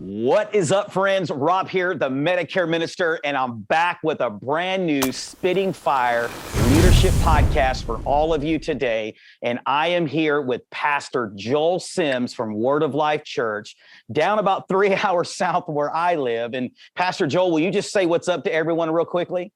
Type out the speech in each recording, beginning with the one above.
What is up, friends? Rob here, the Medicare Minister, and I'm back with a brand new Spitting Fire leadership podcast for all of you today. And I am here with Pastor Joel Sims from Word of Life Church, down about 3 hours south of where I live. And Pastor Joel, will you just say what's up to everyone real quickly?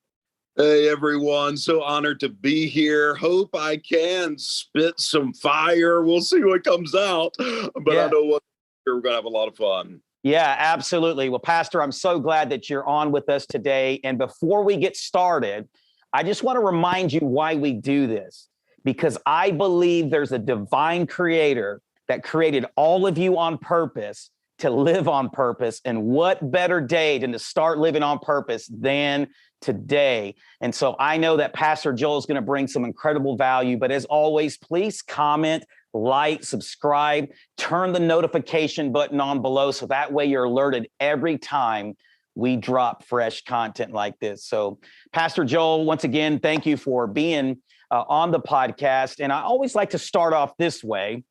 Hey, everyone. So honored to be here. Hope I can spit some fire. We'll see what comes out. But I know we're going to have a lot of fun. Yeah, absolutely. Well, Pastor, I'm so glad that you're on with us today. And before we get started, I just want to remind you why we do this, because I believe there's a divine creator that created all of you on purpose to live on purpose. And what better day than to start living on purpose than today? And so I know that Pastor Joel is going to bring some incredible value. But as always, please comment, like, subscribe, turn the notification button on below so that way you're alerted every time we drop fresh content like this. So Pastor Joel, once again, thank you for being on the podcast. And I always like to start off this way,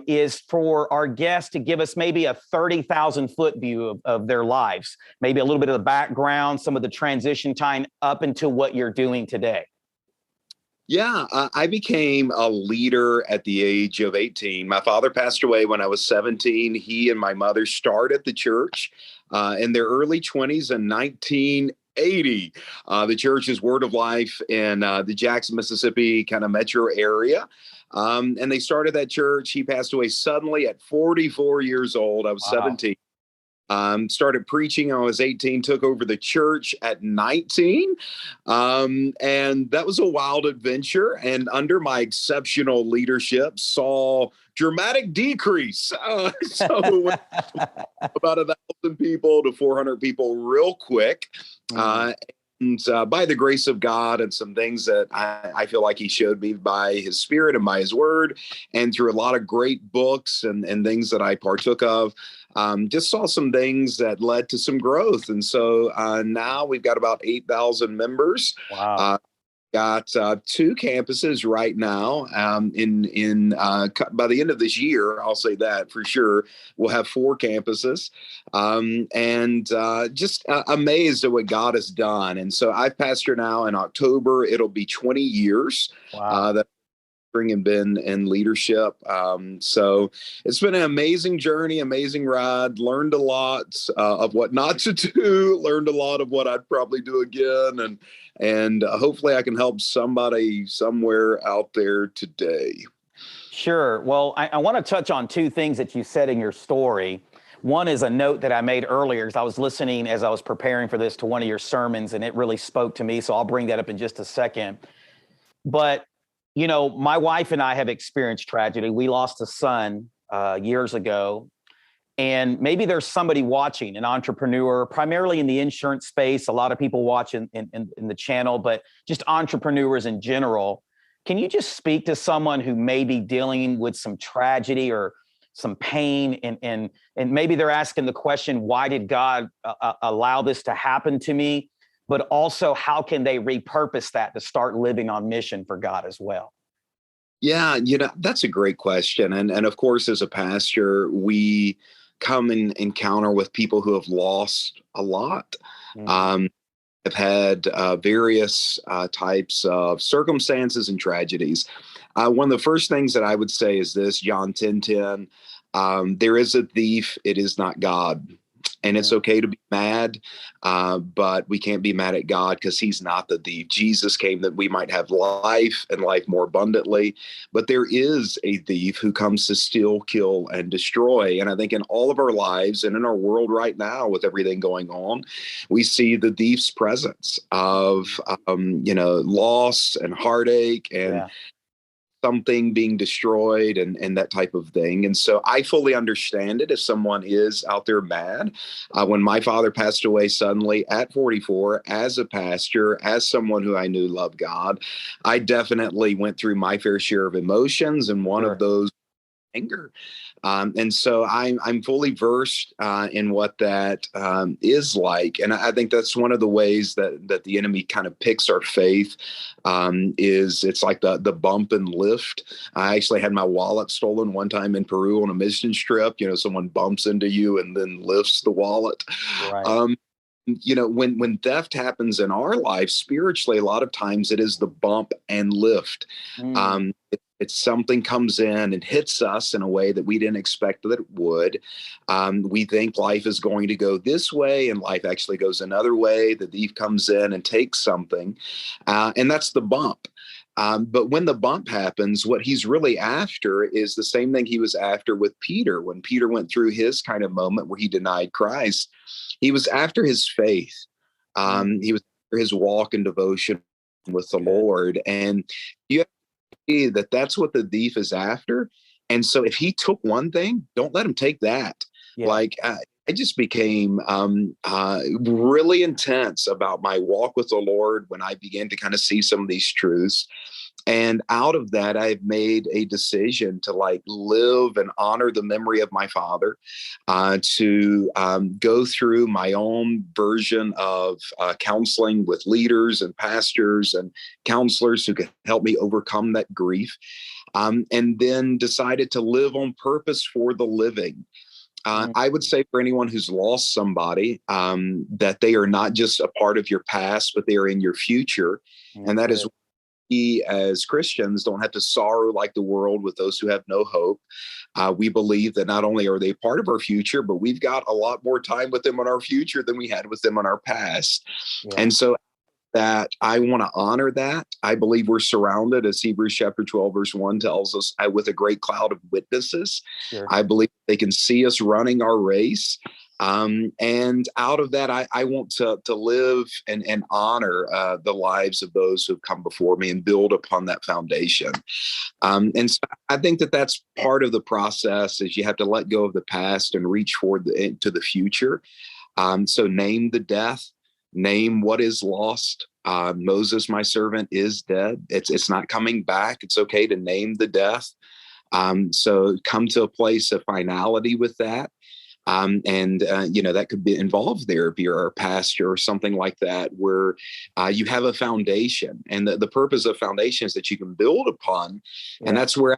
is for our guests to give us maybe a 30,000 foot view of their lives, maybe a little bit of the background, some of the transition time up into what you're doing today. Yeah, I became a leader at the age of 18. My father passed away when I was 17. He and my mother started the church in their early 20s in 1980. The church is Word of Life in the Jackson, Mississippi kind of metro area. And they started that church. He passed away suddenly at 44 years old. I was 17. Started preaching. I was 18, took over the church at 19. And that was a wild adventure. And under my exceptional leadership, saw dramatic decrease. So about 1,000 people to 400 people real quick. And by the grace of God and some things that I feel like he showed me by his spirit and by his word, and through a lot of great books and things that I partook of, just saw some things that led to some growth. And so now we've got about 8,000 members. Wow. Got 2 campuses right now. By the end of this year, I'll say that for sure, we'll have 4 campuses, and just amazed at what God has done. And so I pastor now in October. It'll be 20 years. Wow. That and been in leadership. So it's been an amazing journey, amazing ride, learned a lot of what not to do, learned a lot of what I'd probably do again. And hopefully I can help somebody somewhere out there today. Sure. Well, I want to touch on 2 things that you said in your story. One is a note that I made earlier because I was listening as I was preparing for this to one of your sermons, and it really spoke to me. So I'll bring that up in just a second. But you know, my wife and I have experienced tragedy. We lost a son years ago. And maybe there's somebody watching, an entrepreneur, primarily in the insurance space. A lot of people watch in the channel, but just entrepreneurs in general. Can you just speak to someone who may be dealing with some tragedy or some pain? And maybe they're asking the question, why did God allow this to happen to me? But also, how can they repurpose that to start living on mission for God as well? Yeah, that's a great question. And of course, as a pastor, we come in encounter with people who have lost a lot. Have had various types of circumstances and tragedies. One of the first things that I would say is this, John 10:10, there is a thief, it is not God. And it's okay to be mad, but we can't be mad at God because he's not the thief. Jesus came that we might have life and life more abundantly. But there is a thief who comes to steal, kill, and destroy. And I think in all of our lives and in our world right now with everything going on, we see the thief's presence of, loss and heartache and something being destroyed and that type of thing. And so I fully understand it if someone is out there mad. When my father passed away suddenly at 44, as a pastor, as someone who I knew loved God, I definitely went through my fair share of emotions. And one of those anger. And so I'm fully versed in what that is like. And I think that's one of the ways that the enemy kind of picks our faith, is it's like the bump and lift. I actually had my wallet stolen one time in Peru on a mission trip. Someone bumps into you and then lifts the wallet. Right. When theft happens in our life spiritually, a lot of times it is the bump and lift. Mm. It's something comes in and hits us in a way that we didn't expect that it would. We think life is going to go this way, and life actually goes another way. The thief comes in and takes something, and that's the bump. But when the bump happens, what he's really after is the same thing he was after with Peter. When Peter went through his kind of moment where he denied Christ, he was after his faith. He was after his walk and devotion with the Lord. And you have to see that that's what the thief is after. And so if he took one thing, don't let him take that. Yeah. Like, I just became really intense about my walk with the Lord when I began to kind of see some of these truths. And out of that, I've made a decision to live and honor the memory of my father, to go through my own version of counseling with leaders and pastors and counselors who can help me overcome that grief. And then decided to live on purpose for the living. I would say for anyone who's lost somebody, that they are not just a part of your past, but they are in your future. And that is, we as Christians don't have to sorrow like the world with those who have no hope. We believe that not only are they part of our future, but we've got a lot more time with them in our future than we had with them in our past. Yeah. And so that I want to honor that. I believe we're surrounded, as Hebrews chapter 12, verse 1 tells us, with a great cloud of witnesses. Sure. I believe they can see us running our race. And out of that, I want to live and honor the lives of those who've come before me and build upon that foundation. And so I think that that's part of the process, is you have to let go of the past and reach forward to the future. So name the death. Name what is lost. Moses, my servant, is dead. It's not coming back. It's okay to name the death. So come to a place of finality with that. That could be involved therapy or a pastor or something like that, where you have a foundation. And the purpose of foundation is that you can build upon. Yeah. And that's where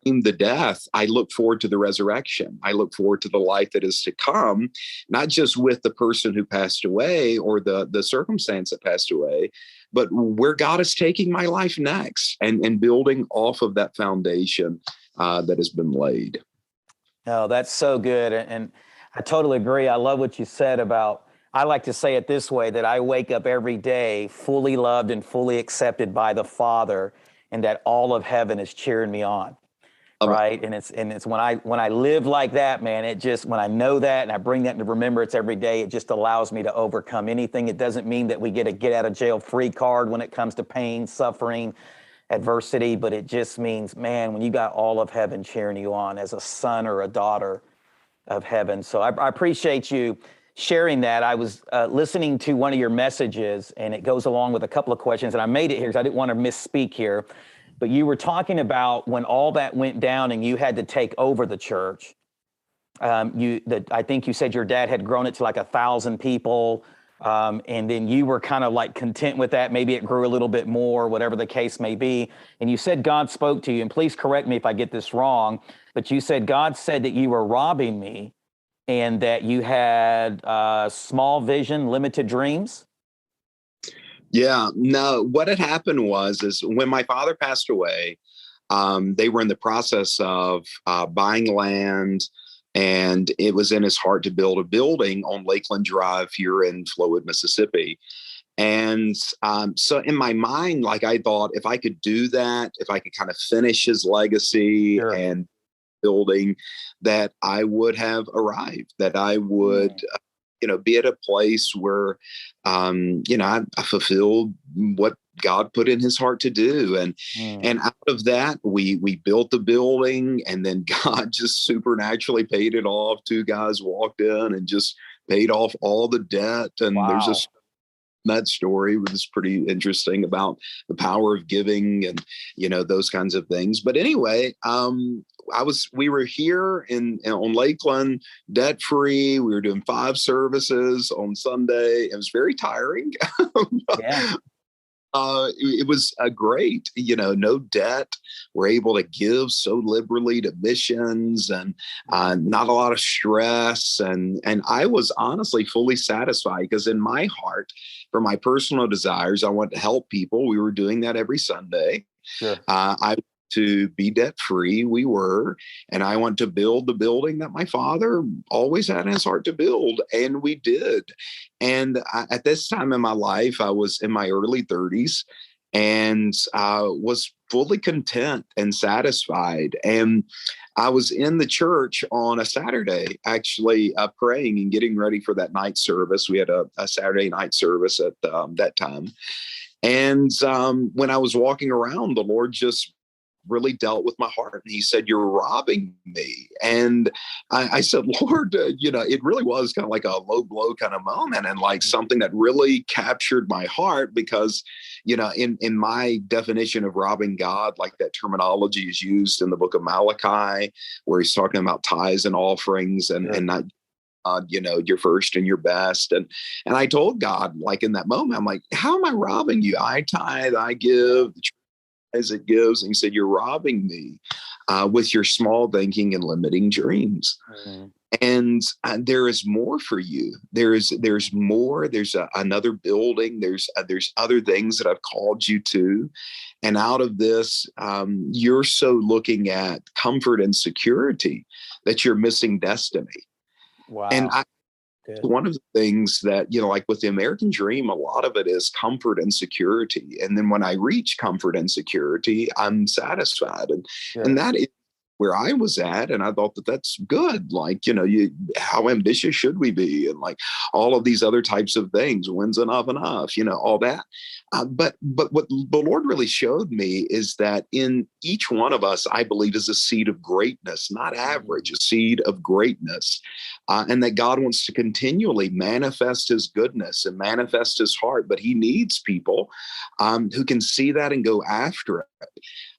in the death, I look forward to the resurrection. I look forward to the life that is to come, not just with the person who passed away or the circumstance that passed away, but where God is taking my life next, and building off of that foundation that has been laid. Oh, that's so good. And I totally agree. I love what you said about, I like to say it this way, that I wake up every day fully loved and fully accepted by the Father, and that all of heaven is cheering me on. Right. And it's when I live like that, man, when I know that and I bring that into remembrance every day, it just allows me to overcome anything. It doesn't mean that we get a get out of jail free card when it comes to pain, suffering, adversity, but it just means, man, when you got all of heaven cheering you on as a son or a daughter of heaven. So I appreciate you sharing that. I was listening to one of your messages, and it goes along with a couple of questions, and I made it here because I didn't want to misspeak here. But you were talking about when all that went down and you had to take over the church. I think you said your dad had grown it to 1,000 people, and then you were kind of content with that. Maybe it grew a little bit more, whatever the case may be. And you said God spoke to you, and please correct me if I get this wrong, but you said God said that you were robbing me and that you had small vision, limited dreams. Yeah, no, what had happened is when my father passed away, they were in the process of buying land, and it was in his heart to build a building on Lakeland Drive here in Flowood, Mississippi. And so in my mind, I thought if I could do that, if I could kind of finish his legacy Sure. and building, that I would have arrived, that I would be at a place where, I fulfilled what God put in his heart to do. And out of that, we built the building, and then God just supernaturally paid it off. Two guys walked in and just paid off all the debt. And there's that story was pretty interesting about the power of giving and, those kinds of things. But anyway, we were here on Lakeland, debt free. We were doing 5 services on Sunday. It was very tiring. Yeah. It was great, no debt. We're able to give so liberally to missions, and not a lot of stress. And I was honestly fully satisfied, because in my heart, for my personal desires, I want to help people. We were doing that every Sunday. Sure. I to be debt free. We were, and I want to build the building that my father always had in his heart to build. And we did. And at this time in my life, I was in my early 30s, and was fully content and satisfied. And I was in the church on a Saturday, actually praying and getting ready for that night service. We had a Saturday night service at that time. And when I was walking around, the Lord just really dealt with my heart. And he said, "You're robbing me." And I said, "Lord, it really was kind of like a low blow kind of moment, and like something that really captured my heart, because, in my definition of robbing God, like that terminology is used in the book of Malachi, where he's talking about tithes and offerings, and not your first and your best. And I told God, like in that moment, I'm like, how am I robbing you? I tithe, I give, the church as it gives. And he said, "You're robbing me with your small thinking and limiting dreams." Mm-hmm. And there is more for you. There's more. There's another building. There's other things that I've called you to. And out of this, you're so looking at comfort and security that you're missing destiny. Wow. And one of the things that, like with the American dream, a lot of it is comfort and security. And then when I reach comfort and security, I'm satisfied. And that is where I was at. And I thought that that's good. Like, how ambitious should we be? And like all of these other types of things, when's enough, all that. But what the Lord really showed me is that in each one of us, I believe, is a seed of greatness, not average, a seed of greatness. And that God wants to continually manifest his goodness and manifest his heart, but he needs people who can see that and go after it.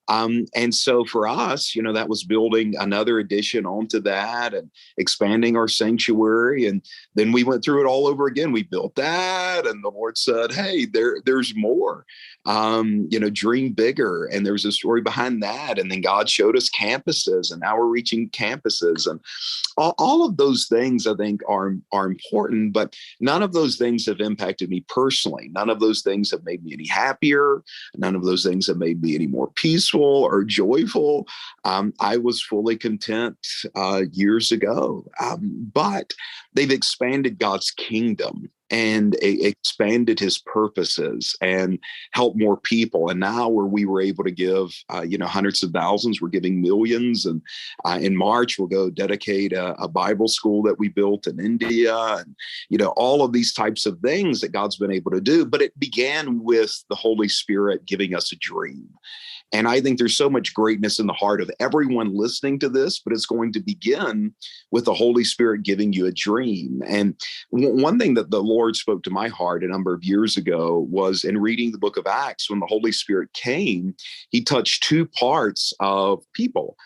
And so for us, that was building another addition onto that and expanding our sanctuary. And then we went through it all over again. We built that, and the Lord said, "Hey, there's more. Dream bigger." And there's a story behind that. And then God showed us campuses, and now we're reaching campuses. And all of those things, I think, are important, but none of those things have impacted me personally. None of those things have made me any happier. None of those things have made me any more peaceful or joyful. I was fully content years ago, but they've expanded God's kingdom and expanded his purposes and helped more people. And now where we were able to give, hundreds of thousands, we're giving millions. And in March, we'll go dedicate a Bible school that we built in India, and, all of these types of things that God's been able to do. But it began with the Holy Spirit giving us a dream. And I think there's so much greatness in the heart of everyone listening to this, but it's going to begin with the Holy Spirit giving you a dream. And one thing that the Lord spoke to my heart a number of years ago was in reading the book of Acts. When the Holy Spirit came, he touched 2 parts of people.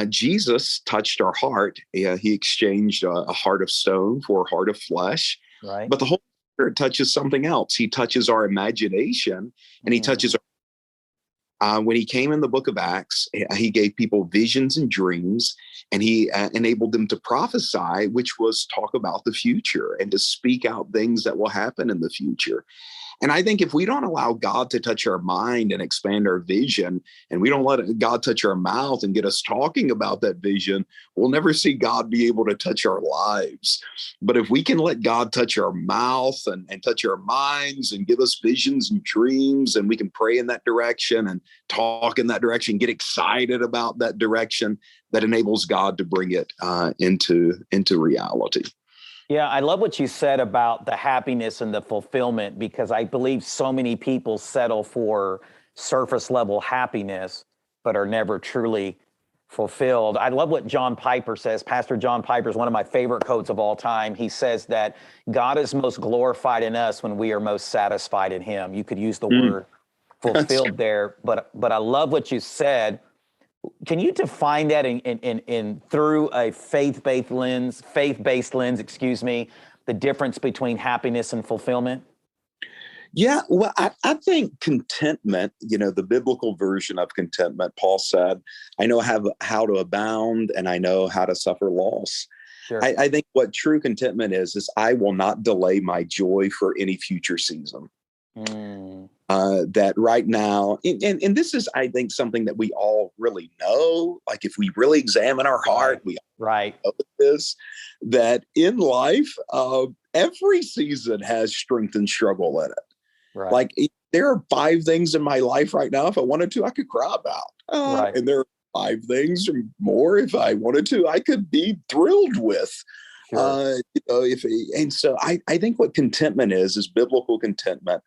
Jesus touched our heart. He exchanged a heart of stone for a heart of flesh. Right. But the Holy Spirit touches something else. He touches our imagination, and he touches our when he came in the book of Acts, he gave people visions and dreams, and he enabled them to prophesy, which was talk about the future and to speak out things that will happen in the future. And I think if we don't allow God to touch our mind and expand our vision, and we don't let God touch our mouth and get us talking about that vision, we'll never see God be able to touch our lives. But if we can let God touch our mouth and touch our minds and give us visions and dreams, and we can pray in that direction and talk in that direction, get excited about that direction, that enables God to bring it into reality. Yeah, I love what you said about the happiness and the fulfillment, because I believe so many people settle for surface level happiness, but are never truly fulfilled. I love what John Piper says. Pastor John Piper is one of my favorite quotes of all time. He says that God is most glorified in us when we are most satisfied in him. You could use the word fulfilled there, but I love what you said Can you define that in through a faith-based lens, excuse me, the difference between happiness and fulfillment? Yeah, well, I think contentment, the biblical version of contentment, Paul said, I know how to abound and I know how to suffer loss. Sure. I think what true contentment is I will not delay my joy for any future season. Mm, That right now, and this is, I think, something that we all really know. Like if we really examine our heart, right. we Right. know this, that in life, every season has strength and struggle in it. Right. Like there are 5 things in my life right now. If I wanted to, I could cry about. Right. And there are 5 things or more. If I wanted to, I could be thrilled with. Sure. If and so I think what contentment is biblical contentment.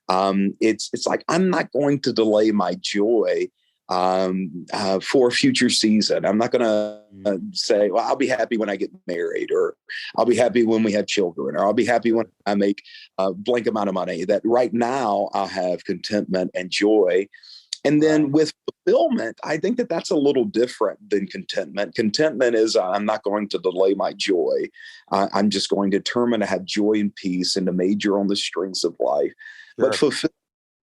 It's like I'm not going to delay my joy for a future season. I'm not going to Mm, say, well, I'll be happy when I get married, or I'll be happy when we have children, or I'll be happy when sure. I make a blank amount of money. That right now I'll have contentment and joy. And then Right. with fulfillment, I think that that's a little different than contentment. Contentment is I'm not going to delay my joy. I'm just going to determine to have joy and peace and to major on the strengths of life. But Sure. fulfillment,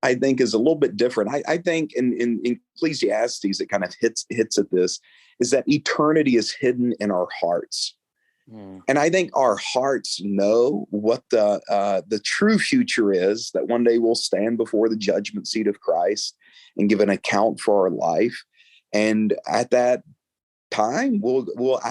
I think, is a little bit different. I think in Ecclesiastes, it kind of hits at this, is that eternity is hidden in our hearts. Mm, And I think our hearts know what the true future is, that one day we'll stand before the judgment seat of Christ and give an account for our life. And at that time, we'll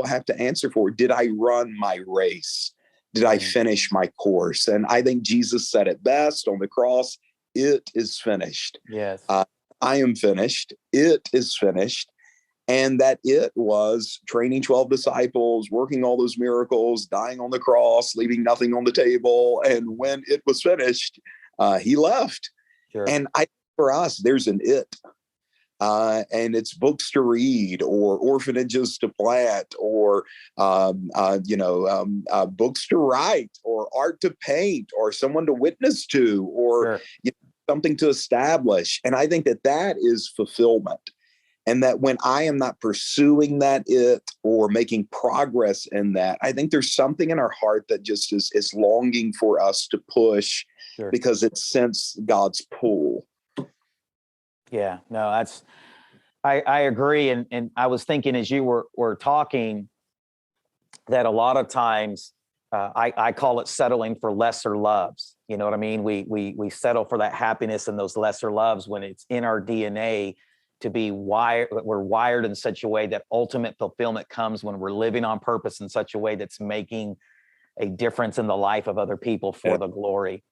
have to answer for, did I run my race? Did I mm, finish my course? And I think Jesus said it best on the cross: "It is finished." yes. Uh, I am finished. It is finished. And that it was training 12 disciples, working all those miracles, dying on the cross, leaving nothing on the table. And when it was finished, he left. Sure. And for us, there's an it. And it's books to read, or orphanages to plant, or books to write, or art to paint, or someone to witness to, or Sure. something to establish. And I think that is fulfillment. And that when I am not pursuing that it or making progress in that, I think there's something in our heart that just is longing for us to push Sure. because it senses God's pull. Yeah. No, I agree. And I was thinking as you were talking that a lot of times I call it settling for lesser loves. You know what I mean? We settle for that happiness and those lesser loves when it's in our DNA to be wired. We're wired in such a way that ultimate fulfillment comes when we're living on purpose in such a way that's making a difference in the life of other people for Yeah. the glory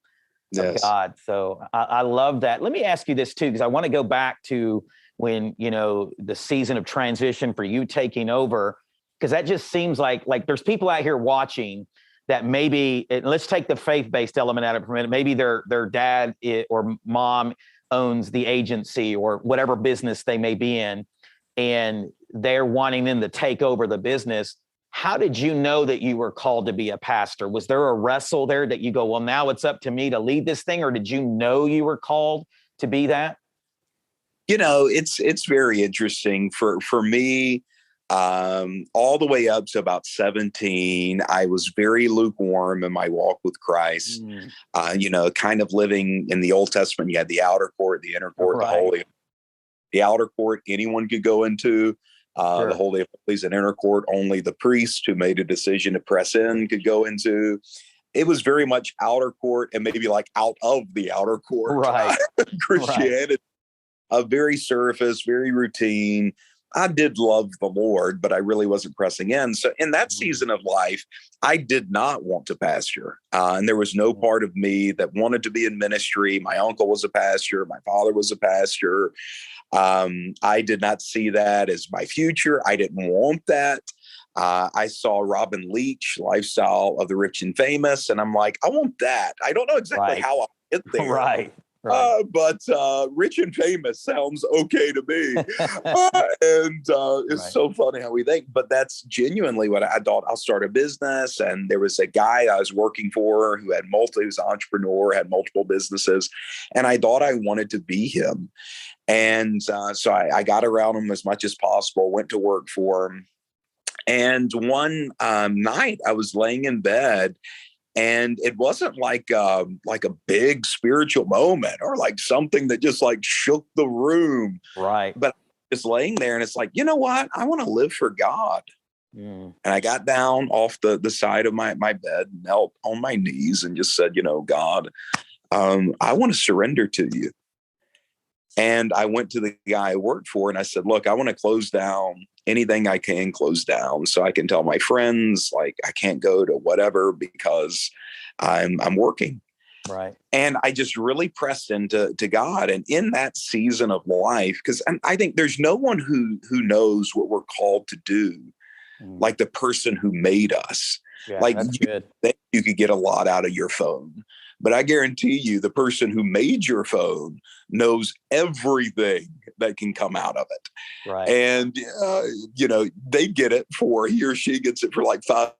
of Yes. God. So I love that. Let me ask you this too, because I want to go back to when, the season of transition for you taking over, because that just seems like there's people out here watching that maybe, and let's take the faith-based element out of it for a minute. Maybe their dad or mom owns the agency or whatever business they may be in, and they're wanting them to take over the business. How did you know that you were called to be a pastor? Was there a wrestle there that you go, well, now it's up to me to lead this thing? Or did you know you were called to be that? It's very interesting for me. All the way up to about 17, I was very lukewarm in my walk with Christ. Mm, Kind of living in the Old Testament. You had the outer court, the inner court, the right. holy. The outer court anyone could go into. The Sure. Holy of Holies and inner court, only the priest who made a decision to press in could go into. It was very much outer court and maybe like out of the outer court Right. Right. Christianity. Very surface, very routine. I did love the Lord, but I really wasn't pressing in. So in that Mm, season of life, I did not want to pastor. And there was no mm, part of me that wanted to be in ministry. My uncle was a pastor. My father was a pastor. I did not see that as my future. I didn't want that. I saw Robin Leach, Lifestyle of the Rich and Famous, and I'm like, I want that. I don't know exactly right. how I'll get there, Right. Right. but rich and famous sounds okay to me. And it's Right. so funny how we think, but that's genuinely what I thought. I'll start a business. And there was a guy I was working for who he was an entrepreneur, had multiple businesses. And I thought I wanted to be him. And so I got around him as much as possible, went to work for him. And one night I was laying in bed, and it wasn't like a big spiritual moment or like something that just like shook the room. Right. But just laying there, and it's like, you know what? I want to live for God. And I got down off the side of my bed, knelt on my knees, and just said, God, I want to surrender to you. And I went to the guy I worked for, and I said, look, I want to close down anything I can close down, so I can tell my friends, like, I can't go to whatever because I'm working. Right. And I just really pressed into God. And in that season of life, because I think there's no one who knows what we're called to do like the person who made us. Yeah, like that's good. you could get a lot out of your phone, but I guarantee you the person who made your phone knows everything that can come out of it. Right. And, they get it he or she gets it for like 5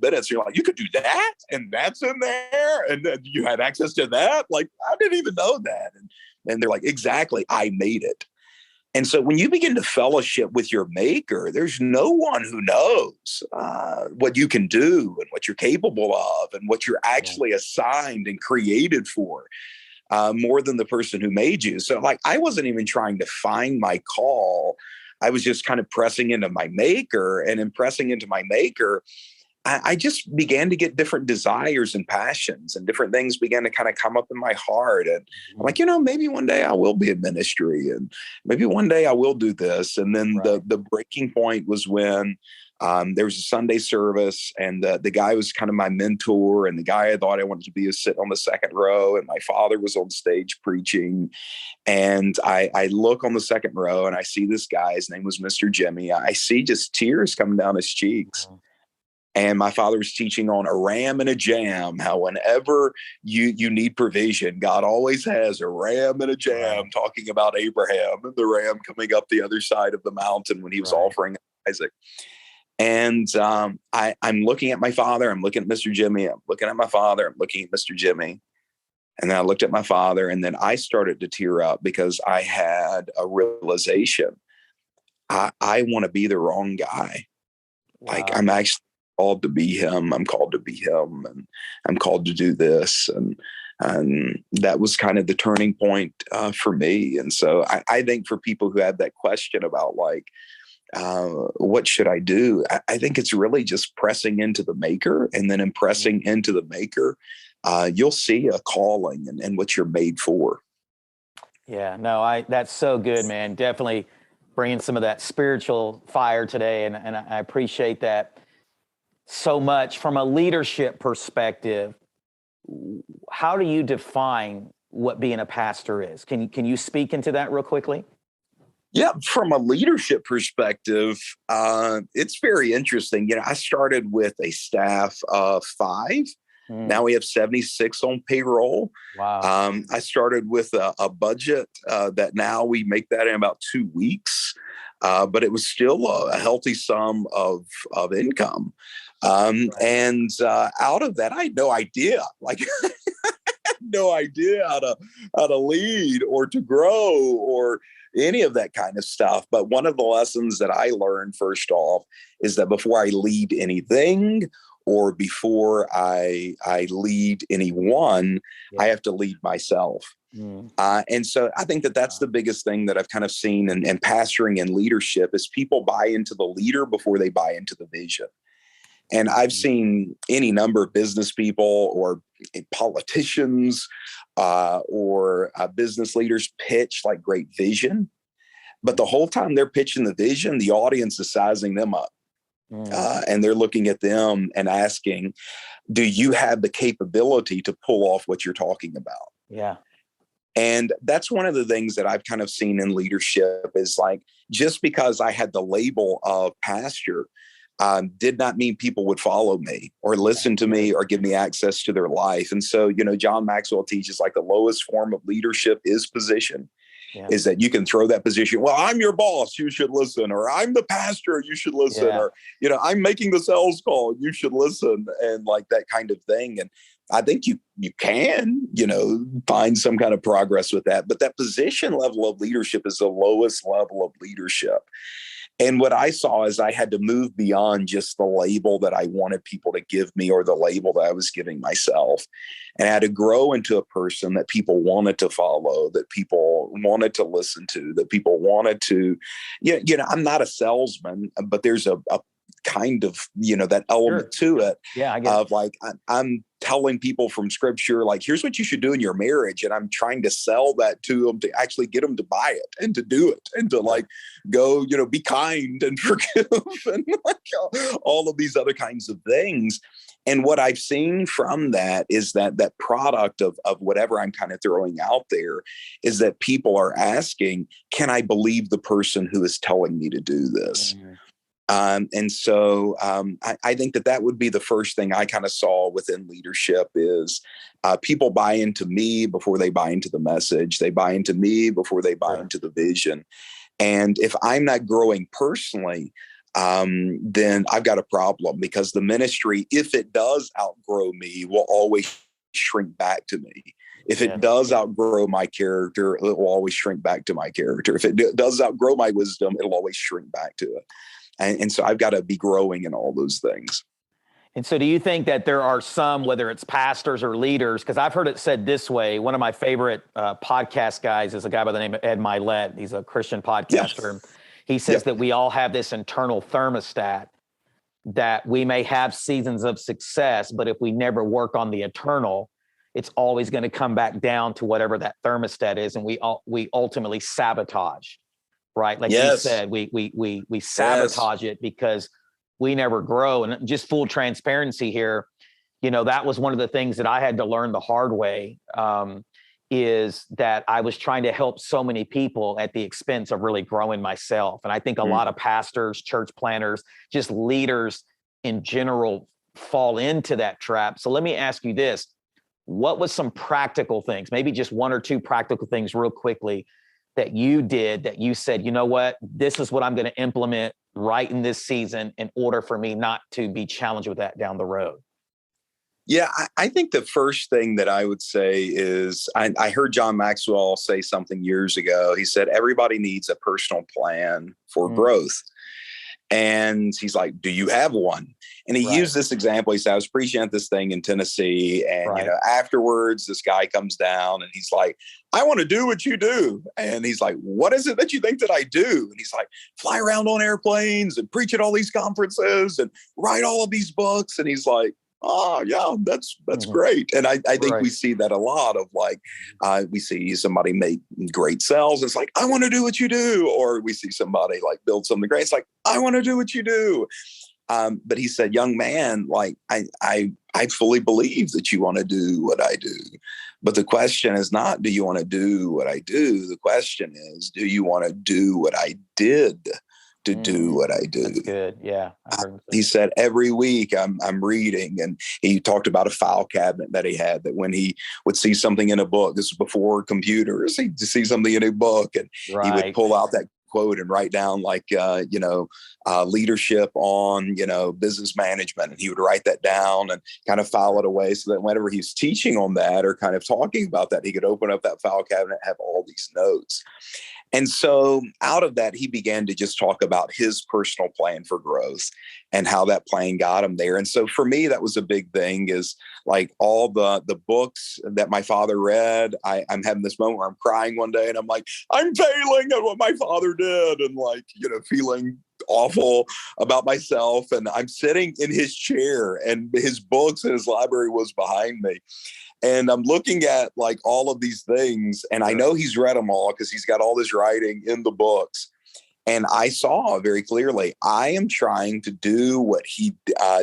minutes. You're like, you could do that, and that's in there, and then you had access to that. Like, I didn't even know that. And they're like, exactly, I made it. And so when you begin to fellowship with your maker, there's no one who knows what you can do and what you're capable of and what you're actually assigned and created for, more than the person who made you. So like, I wasn't even trying to find my call. I was just kind of pressing into my maker, and in pressing into my maker, I just began to get different desires and passions, and different things began to kind of come up in my heart. And I'm like, maybe one day I will be in ministry, and maybe one day I will do this. And then the breaking point was when there was a Sunday service, and the guy was kind of my mentor, and the guy I thought I wanted to be was sitting on the second row, and my father was on stage preaching. And I look on the second row, and I see this guy. His name was Mr. Jimmy. I see just tears coming down his cheeks. And my father was teaching on a ram and a jam, how whenever you need provision, God always has a ram and a jam, talking about Abraham and the ram coming up the other side of the mountain when he was offering Isaac. And I'm looking at my father, I'm looking at Mr. Jimmy, I'm looking at my father, I'm looking at Mr. Jimmy. And then I looked at my father, and then I started to tear up because I had a realization. I want to be the wrong guy. Wow. Like, I'm actually called to be him. I'm called to be him, and I'm called to do this. And that was kind of the turning point for me. And so I think for people who have that question about like, what should I do? I think it's really just pressing into the maker, and then in pressing into the maker, you'll see a calling and what you're made for. Yeah, no, that's so good, man. Definitely bringing some of that spiritual fire today. And I appreciate that so much. From a leadership perspective, how do you define what being a pastor is? Can you speak into that real quickly? Yeah, from a leadership perspective, it's very interesting. I started with a staff of 5. Now we have 76 on payroll. Wow. I started with a budget that now we make that in about 2 weeks, but it was still a healthy sum of income. And out of that, I had no idea, like, no idea how to lead or to grow or any of that kind of stuff. But one of the lessons that I learned first off is that before I lead anything or before I lead anyone, I have to lead myself. And so I think that's the biggest thing that I've kind of seen in pastoring and leadership is people buy into the leader before they buy into the vision. And I've seen any number of business people or politicians or business leaders pitch like great vision. But the whole time they're pitching the vision, the audience is sizing them up. And they're looking at them and asking, do you have the capability to pull off what you're talking about? Yeah. And that's one of the things that I've kind of seen in leadership is like, just because I had the label of pastor, did not mean people would follow me or listen to me or give me access to their life. And so, John Maxwell teaches like the lowest form of leadership is position. Is that you can throw that position. Well, I'm your boss, you should listen. Or I'm the pastor, you should listen. Or, I'm making the sales call, you should listen. And like that kind of thing. And I think you can, find some kind of progress with that. But that position level of leadership is the lowest level of leadership. And what I saw is I had to move beyond just the label that I wanted people to give me or the label that I was giving myself. And I had to grow into a person that people wanted to follow, that people wanted to listen to, that people wanted to, I'm not a salesman, but there's a kind of, that element to it. Yeah, I get of like, I'm telling people from scripture, like, here's what you should do in your marriage. And I'm trying to sell that to them to actually get them to buy it and to do it and to like go, be kind and forgive and like all of these other kinds of things. And what I've seen from that is that product of whatever I'm kind of throwing out there is that people are asking, can I believe the person who is telling me to do this? Mm-hmm. And so I think that would be the first thing I kind of saw within leadership is people buy into me before they buy into the message. They buy into me before they buy into the vision. And if I'm not growing personally, then I've got a problem because the ministry, if it does outgrow me, will always shrink back to me. If it does outgrow my character, it will always shrink back to my character. If it does outgrow my wisdom, it'll always shrink back to it. And so I've got to be growing in all those things. And so do you think that there are some, whether it's pastors or leaders, because I've heard it said this way, one of my favorite podcast guys is a guy by the name of Ed Milet. He's a Christian podcaster. Yes. He says that we all have this internal thermostat, that we may have seasons of success, but if we never work on the eternal, it's always going to come back down to whatever that thermostat is. And we ultimately sabotage. Right. Like you said, we sabotage it because we never grow. And just full transparency here, that was one of the things that I had to learn the hard way, is that I was trying to help so many people at the expense of really growing myself. And I think a lot of pastors, church planners, just leaders in general fall into that trap. So let me ask you this. What was some practical things, maybe just one or two practical things real quickly, that you did that you said, you know what, this is what I'm going to implement right in this season in order for me not to be challenged with that down the road? Yeah, I think the first thing that I would say is I heard John Maxwell say something years ago. He said, everybody needs a personal plan for growth. And he's like, do you have one? And he used this example. He said, I was preaching at this thing in Tennessee. And, afterwards, this guy comes down and he's like, I want to do what you do. And he's like, what is it that you think that I do? And he's like, fly around on airplanes and preach at all these conferences and write all of these books. And he's like, oh, yeah, that's great. And I think we see that a lot of like, we see somebody make great sales. It's like, I want to do what you do. Or we see somebody like build something great. It's like, I want to do what you do. But he said, young man, like, I fully believe that you want to do what I do. But the question is not, do you want to do what I do? The question is, do you want to do what I did to do what I do? That's good. Yeah. He said, every week I'm reading, and he talked about a file cabinet that he had, that when he would see something in a book, this was before computers, he'd see something in a book and he would pull out that quote and write down like, leadership on, business management. And he would write that down and kind of file it away so that whenever he's teaching on that or kind of talking about that, he could open up that file cabinet, have all these notes. And so out of that, he began to just talk about his personal plan for growth and how that plan got him there. And so for me, that was a big thing, is like all the books that my father read. I'm having this moment where I'm crying one day and I'm like, I'm failing at what my father did, and like, feeling awful about myself. And I'm sitting in his chair and his books and his library was behind me. And I'm looking at like all of these things, and I know he's read them all because he's got all this writing in the books. And I saw very clearly, I am trying to do what he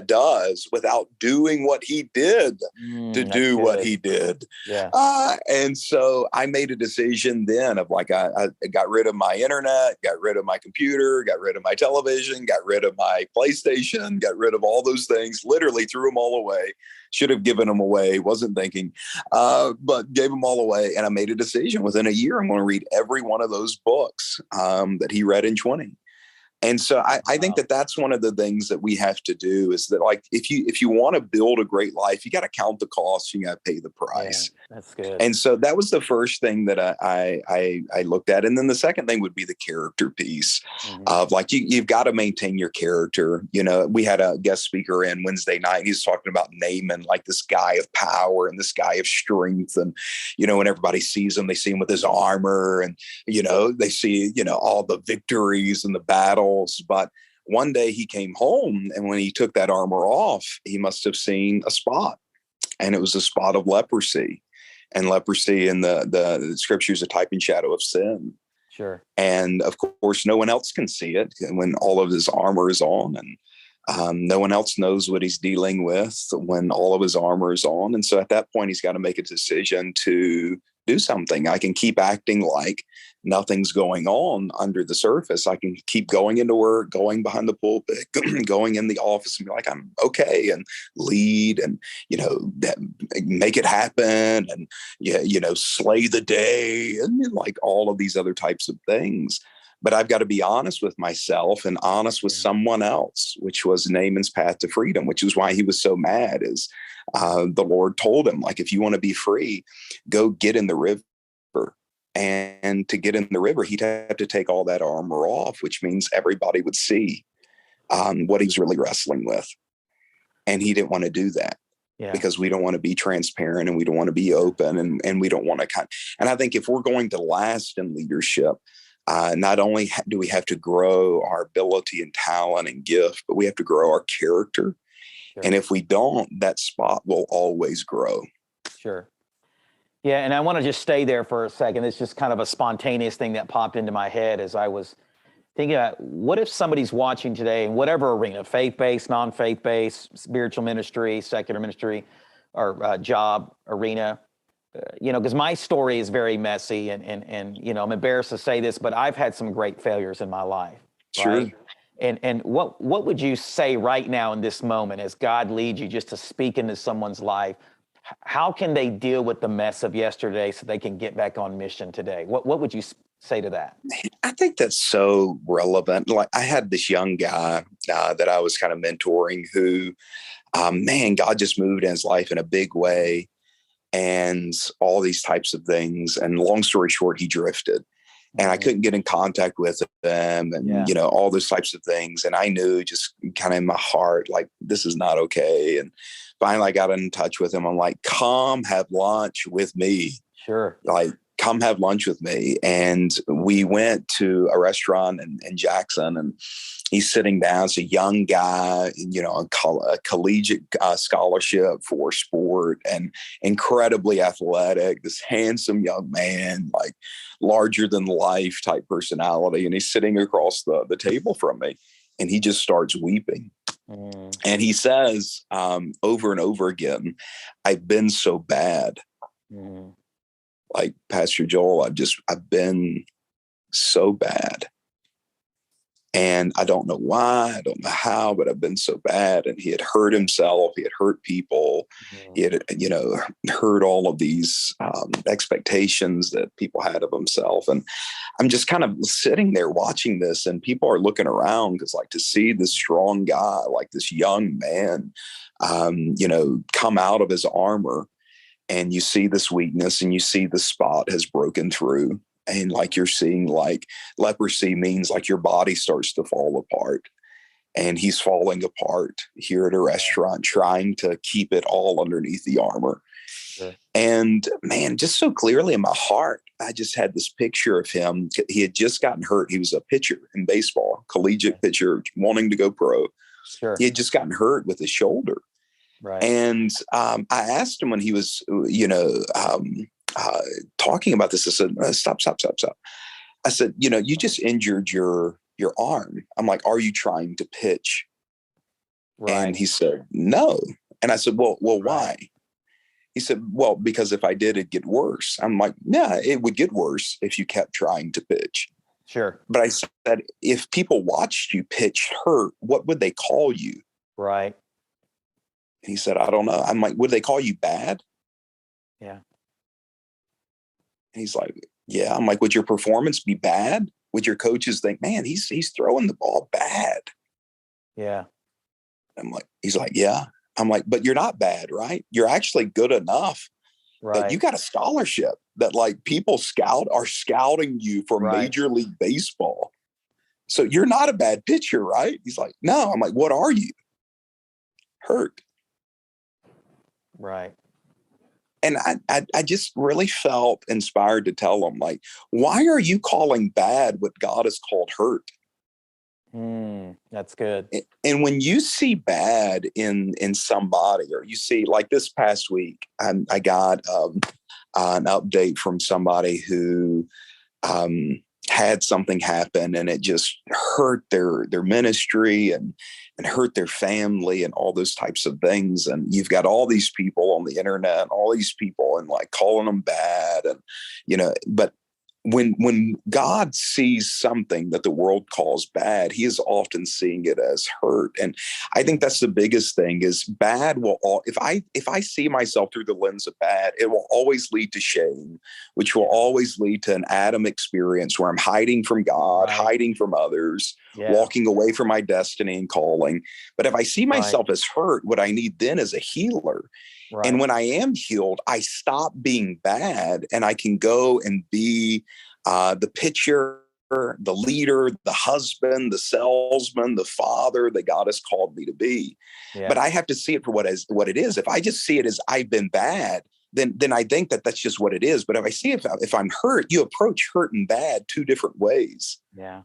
does without doing what he did to do what he did. Yeah. And so I made a decision then of like, I got rid of my internet, got rid of my computer, got rid of my television, got rid of my PlayStation, got rid of all those things, literally threw them all away. Should have given them away, wasn't thinking, but gave them all away. And I made a decision within a year, I'm going to read every one of those books that he read in 20. And so I think that that's one of the things that we have to do is that, like, if you want to build a great life, you got to count the cost, you got to pay the price. Yeah, that's good. And so that was the first thing that I looked at. And then the second thing would be the character piece of, like, you've got to maintain your character. You know, we had a guest speaker in Wednesday night. He's talking about Naaman, like this guy of power and this guy of strength. And, you know, when everybody sees him, they see him with his armor and, you know, they see, you know, all the victories and the battles. But one day he came home, and when he took that armor off, he must have seen a spot, and it was a spot of leprosy. And leprosy in the scriptures, a type and shadow of sin. Sure. And of course, no one else can see it when all of his armor is on, and no one else knows what he's dealing with when all of his armor is on. And so at that point, he's got to make a decision to do something. I can keep acting like nothing's going on under the surface. I can keep going into work, going behind the pulpit, going in the office and be like, I'm okay, and lead and, you know, make it happen and, yeah, you know, slay the day and like all of these other types of things. But I've got to be honest with myself and honest with someone else, which was Naaman's path to freedom, which is why he was so mad. Is the Lord told him, like, if you want to be free, go get in the river. And to get in the river, he'd have to take all that armor off, which means everybody would see what he was really wrestling with. And he didn't want to do that. Yeah. Because we don't want to be transparent and we don't want to be open and we don't want to and I think if we're going to last in leadership, not only do we have to grow our ability and talent and gift, but we have to grow our character. Sure. And if we don't, that spot will always grow. Sure. Yeah, and I want to just stay there for a second. It's just kind of a spontaneous thing that popped into my head as I was thinking about, what if somebody's watching today in whatever arena, faith-based, non-faith-based, spiritual ministry, secular ministry, or job arena, you know, because my story is very messy and you know, I'm embarrassed to say this, but I've had some great failures in my life. Sure. Right? And what would you say right now in this moment as God leads you just to speak into someone's life? How can they deal with the mess of yesterday so they can get back on mission today? What would you say to that? I think that's so relevant. Like, I had this young guy that I was kind of mentoring who, man, God just moved in his life in a big way and all these types of things. And long story short, he drifted. And I couldn't get in contact with them and, you know, all those types of things. And I knew just kind of in my heart, like, this is not okay. And finally I got in touch with him. I'm like, come have lunch with me. Sure. Like, come have lunch with me. And we went to a restaurant in Jackson, and he's sitting down. It's a young guy, you know, a collegiate scholarship for sport and incredibly athletic, this handsome young man, like larger than life type personality. And he's sitting across the table from me, and he just starts weeping. And he says over and over again, I've been so bad. Like, Pastor Joel, I've been so bad. And I don't know why, I don't know how, but I've been so bad. And he had hurt himself. He had hurt people. He had, you know, hurt all of these expectations that people had of himself. And I'm just kind of sitting there watching this, and people are looking around because, like, to see this strong guy, like this young man, you know, come out of his armor, and you see this weakness and you see the spot has broken through. And like, you're seeing, like, leprosy means like your body starts to fall apart, and he's falling apart here at a restaurant, trying to keep it all underneath the armor. Sure. And man, just so clearly in my heart, I just had this picture of him. He had just gotten hurt. He was a pitcher in baseball, collegiate pitcher, wanting to go pro. Sure. He had just gotten hurt with his shoulder. Right. And I asked him when he was, you know, talking about this. I said, stop. I said, you know, you just injured your arm. I'm like, are you trying to pitch? Right. And he said, no. And I said, well, why? He said, well, because if I did, it'd get worse. I'm like, yeah, it would get worse if you kept trying to pitch. Sure. But I said, if people watched you pitch hurt, what would they call you? Right. And he said, I don't know. I'm like, would they call you bad? Yeah. And he's like, yeah. I'm like, would your performance be bad? would your coaches think, man, he's throwing the ball bad? Yeah. He's like, yeah. I'm like, but you're not bad, right? You're actually good enough that you Right. got a scholarship, that like people are scouting you for Right. Major League Baseball. So you're not a bad pitcher, right? He's like, no. I'm like, what are you? Hurt. Right. And I just really felt inspired to tell them, like, why are you calling bad what God has called hurt? That's good. And when you see bad in somebody, or you see, like this past week, I got an update from somebody who had something happen, and it just hurt their ministry and hurt their family and all those types of things. And you've got all these people on the internet, all these people, and like calling them bad, and but when God sees something that the world calls bad, he is often seeing it as hurt. And I think that's the biggest thing, is bad if I see myself through the lens of bad, it will always lead to shame, which will always lead to an Adam experience where I'm hiding from God, Right. hiding from others, Yeah. walking away from my destiny and calling. But if I see myself as hurt, what I need then is a healer. Right. And when I am healed, I stop being bad, and I can go and be the pitcher, the leader, the husband, the salesman, the father that God has called me to be. Yeah. But I have to see it for what it is. If I just see it as I've been bad, then I think that that's just what it is. But if I see if I'm hurt, you approach hurt and bad two different ways. Yeah.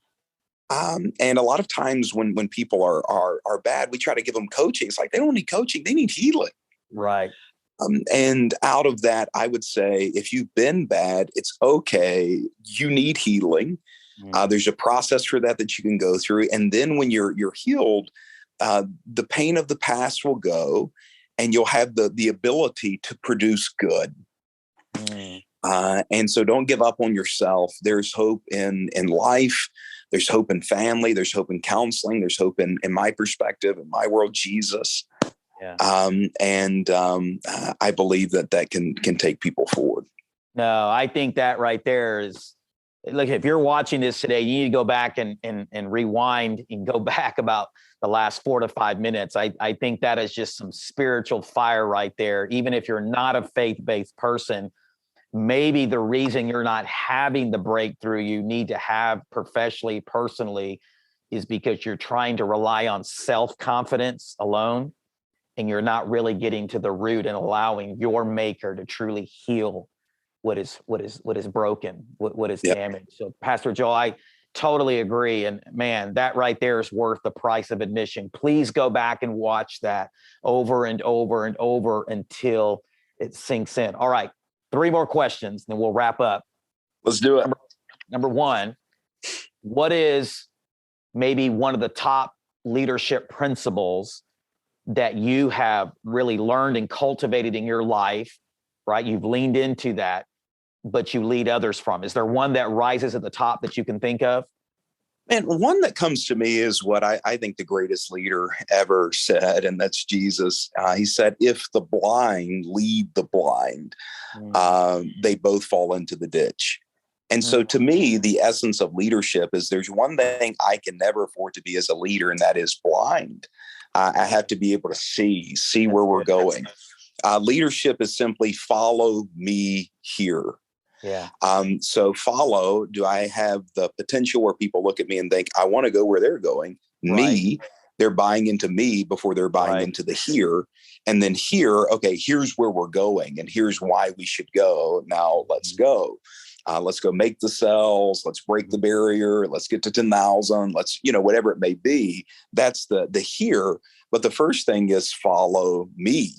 And a lot of times when people are bad, we try to give them coaching. It's like, they don't need coaching; they need healing. Right. And out of that, I would say, if you've been bad, it's okay. You need healing. There's a process for that you can go through. And then when you're healed, the pain of the past will go, and you'll have the ability to produce good. And so don't give up on yourself. There's hope in life. There's hope in family. There's hope in counseling. There's hope in my perspective, in my world, Jesus. Yeah. I believe that can take people forward. No, I think that right there is, look, if you're watching this today, you need to go back and rewind and go back about the last 4 to 5 minutes. I think that is just some spiritual fire right there. Even if you're not a faith-based person, maybe the reason you're not having the breakthrough you need to have professionally, personally, is because you're trying to rely on self-confidence alone, and you're not really getting to the root and allowing your maker to truly heal what is broken, what is damaged. So Pastor Joel, I totally agree. And man, that right there is worth the price of admission. Please go back and watch that over and over and over until it sinks in. All right. 3 more questions, then we'll wrap up. Let's do it. Number 1, what is maybe one of the top leadership principles that you have really learned and cultivated in your life, right? You've leaned into that, but you lead others from. Is there one that rises at the top that you can think of? Man, one that comes to me is what I think the greatest leader ever said, and that's Jesus. He said, if the blind lead the blind, they both fall into the ditch. And so to me, the essence of leadership is there's one thing I can never afford to be as a leader, and that is blind. I have to be able to see where we're going. Leadership is simply follow me here. Yeah. So follow, do I have the potential where people look at me and think, I want to go where they're going? Me, they're buying into me before they're buying into the here. And then here, okay, here's where we're going, and here's why we should go. Now let's go. Let's go make the sales. Let's break the barrier. Let's get to 10,000. Let's, whatever it may be. That's the here. But the first thing is follow me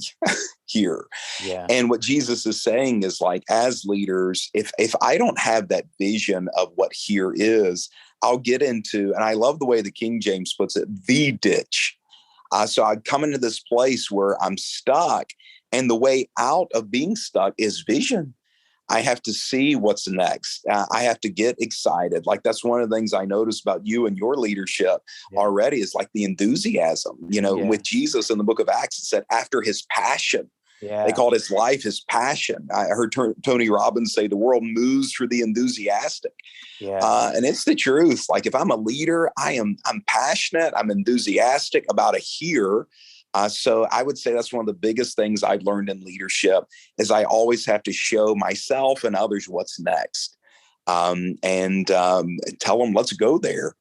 here. Yeah. And what Jesus is saying is, like, as leaders, if I don't have that vision of what here is, I'll get into, and I love the way the King James puts it, the ditch. So I come into this place where I'm stuck, and the way out of being stuck is vision. I have to see what's next. I have to get excited. Like, that's one of the things I noticed about you and your leadership already, is like the enthusiasm, with Jesus in the book of Acts, it said after his passion. They Yeah. called his life his passion. I heard Tony Robbins say the world moves for the enthusiastic. Yeah. And it's the truth. Like if I'm a leader, I'm passionate, I'm enthusiastic about a here. So I would say that's one of the biggest things I've learned in leadership is I always have to show myself and others what's next, and tell them, let's go there.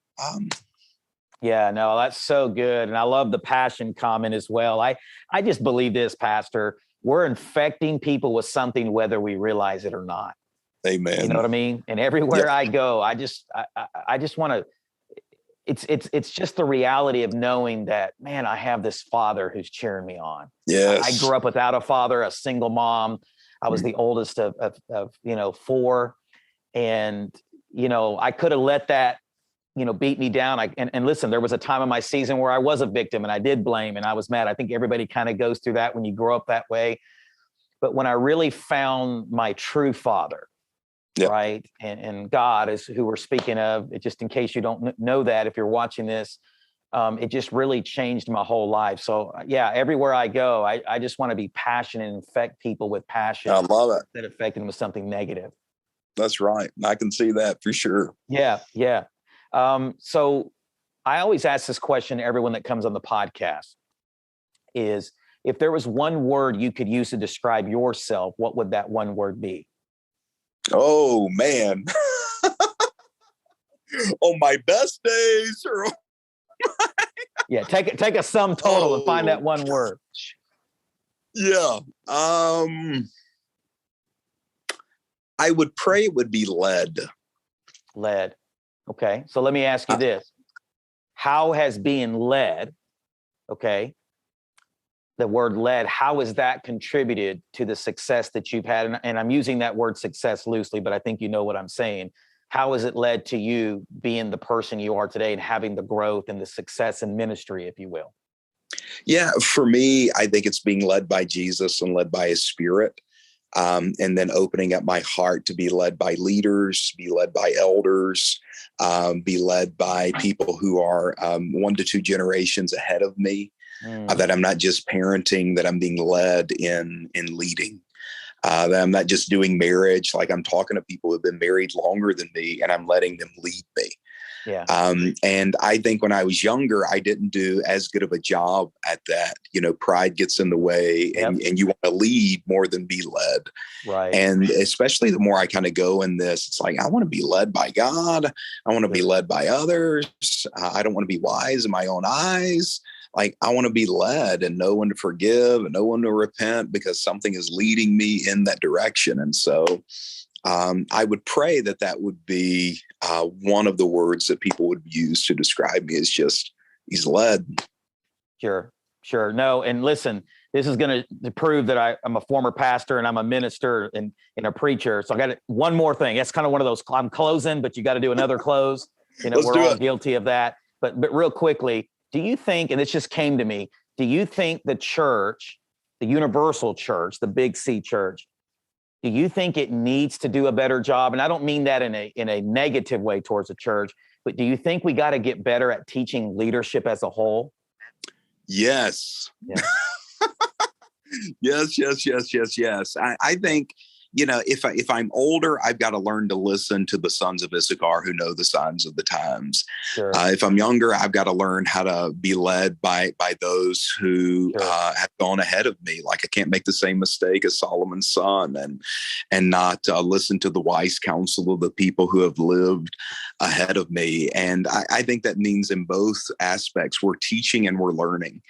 Yeah, no, that's so good. And I love the passion comment as well. I just believe this, Pastor. We're infecting people with something, whether we realize it or not. Amen. You know what I mean? And Yeah. everywhere I go, I just want to, it's just the reality of knowing that, man, I have this father who's cheering me on. Yes. I grew up without a father, a single mom. I was the oldest of 4. And, I could have let that, beat me down. And listen, there was a time in my season where I was a victim and I did blame and I was mad. I think everybody kind of goes through that when you grow up that way. But when I really found my true father, Yep. right, and God is who we're speaking of, just in case you don't know that, if you're watching this, it just really changed my whole life. So yeah, everywhere I go, I just want to be passionate and infect people with passion. I love it. Instead of affecting them with something negative. That's right. I can see that for sure. Yeah. Yeah. So I always ask this question to everyone that comes on the podcast is, if there was one word you could use to describe yourself, what would that one word be? Oh man. On my best days. Yeah, take a sum total and find that one word. Yeah. I would pray it would be led. Led. Okay. So let me ask you this. How has being led, okay, the word led, how has that contributed to the success that you've had? And I'm using that word success loosely, but I think you know what I'm saying. How has it led to you being the person you are today and having the growth and the success in ministry, if you will? Yeah, for me, I think it's being led by Jesus and led by his spirit. And then opening up my heart to be led by leaders, be led by elders, be led by people who are 1 to 2 generations ahead of me. That I'm not just parenting, that I'm being led in leading. That I'm not just doing marriage, like I'm talking to people who've been married longer than me, and I'm letting them lead me. Yeah. And I think when I was younger, I didn't do as good of a job at that. Pride gets in the way, and you want to lead more than be led. Right. And especially the more I kind of go in this, it's like, I want to be led by God. I want to be led by others. I don't want to be wise in my own eyes. Like, I want to be led and know when to forgive and know when to repent because something is leading me in that direction. And so I would pray that would be one of the words that people would use to describe me, is just, he's led. Sure. No, and listen, this is going to prove that I'm a former pastor and I'm a minister and a preacher. So I got one more thing. That's kind of one of those, I'm closing, but you got to do another close. We're all guilty of that. But real quickly, do you think, and this just came to me, do you think the church, the universal church, the big C church, do you think it needs to do a better job? And I don't mean that in a negative way towards the church, but do you think we got to get better at teaching leadership as a whole? Yes. Yeah. Yes. I think, if I'm older, I've got to learn to listen to the sons of Issachar who know the signs of the times. Sure. If I'm younger, I've got to learn how to be led by those who have gone ahead of me. Like, I can't make the same mistake as Solomon's son and not listen to the wise counsel of the people who have lived ahead of me. And I think that means in both aspects, we're teaching and we're learning.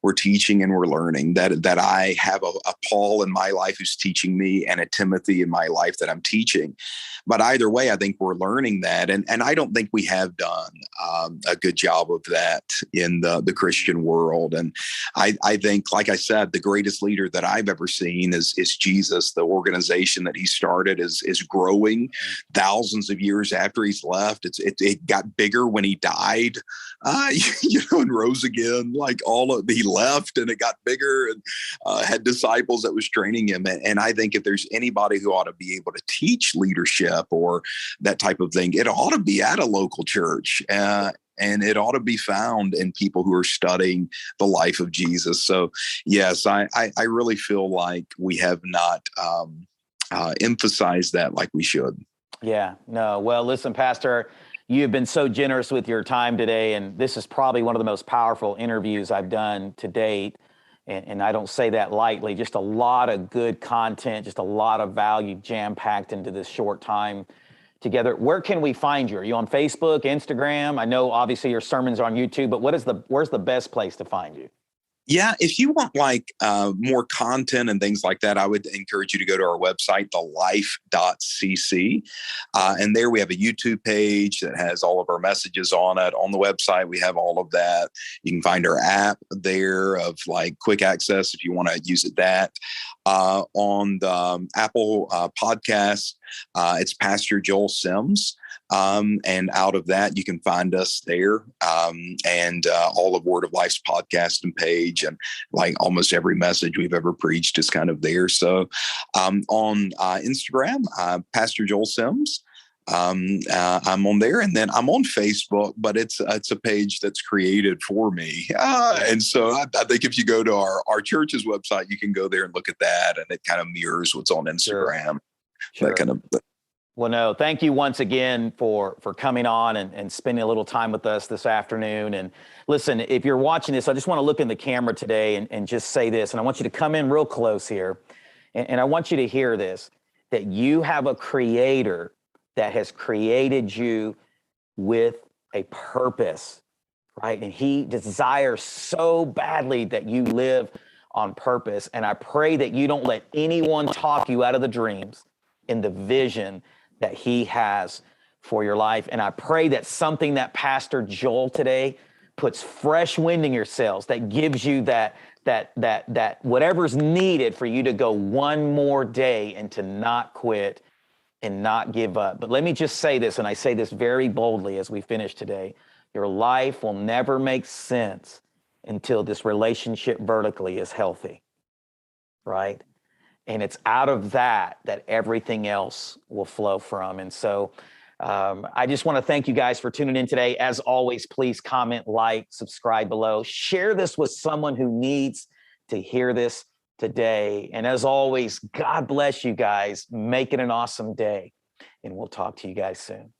We're teaching and we're learning, that I have a Paul in my life who's teaching me and a Timothy in my life that I'm teaching. But either way, I think we're learning that. And I don't think we have done a good job of that in the Christian world. And I think, like I said, the greatest leader that I've ever seen is Jesus. The organization that he started is growing thousands of years after he's left. It got bigger when he died, and rose again. Like he left and it got bigger and had disciples that was training him. And I think if there's anybody who ought to be able to teach leadership or that type of thing, it ought to be at a local church. and it ought to be found in people who are studying the life of Jesus. So yes, I really feel like we have not emphasized that like we should. Yeah, no. Well, listen, Pastor, you have been so generous with your time today, and this is probably one of the most powerful interviews I've done to date. And I don't say that lightly, just a lot of good content, just a lot of value jam-packed into this short time together. Where can we find you? Are you on Facebook, Instagram? I know obviously your sermons are on YouTube, but where's the best place to find you? Yeah, if you want like more content and things like that, I would encourage you to go to our website, thelife.cc. And there we have a YouTube page that has all of our messages on it. On the website, we have all of that. You can find our app there of like quick access if you want to use it that. On the Apple podcast, it's Pastor Joel Sims. And out of that, you can find us there and all of Word of Life's podcast and page, and like almost every message we've ever preached is kind of there. So on Instagram, Pastor Joel Sims. I'm on there, and then I'm on Facebook, but it's a page that's created for me. And so I think if you go to our church's website, you can go there and look at that, and it kind of mirrors what's on Instagram. Sure. That kind of. Well, no, thank you once again for coming on and spending a little time with us this afternoon. And listen, if you're watching this, I just want to look in the camera today and just say this, and I want you to come in real close here. And I want you to hear this, that you have a creator that has created you with a purpose, right? And he desires so badly that you live on purpose. And I pray that you don't let anyone talk you out of the dreams and the vision that he has for your life. And I pray that something that Pastor Joel today puts fresh wind in your sails, that gives you that whatever's needed for you to go one more day and to not quit and not give up. But let me just say this, and I say this very boldly as we finish today. Your life will never make sense until this relationship vertically is healthy, right? And it's out of that everything else will flow from. And so I just want to thank you guys for tuning in today. As always, please comment, like, subscribe below. Share this with someone who needs to hear this today. And as always, God bless you guys. Make it an awesome day. And we'll talk to you guys soon.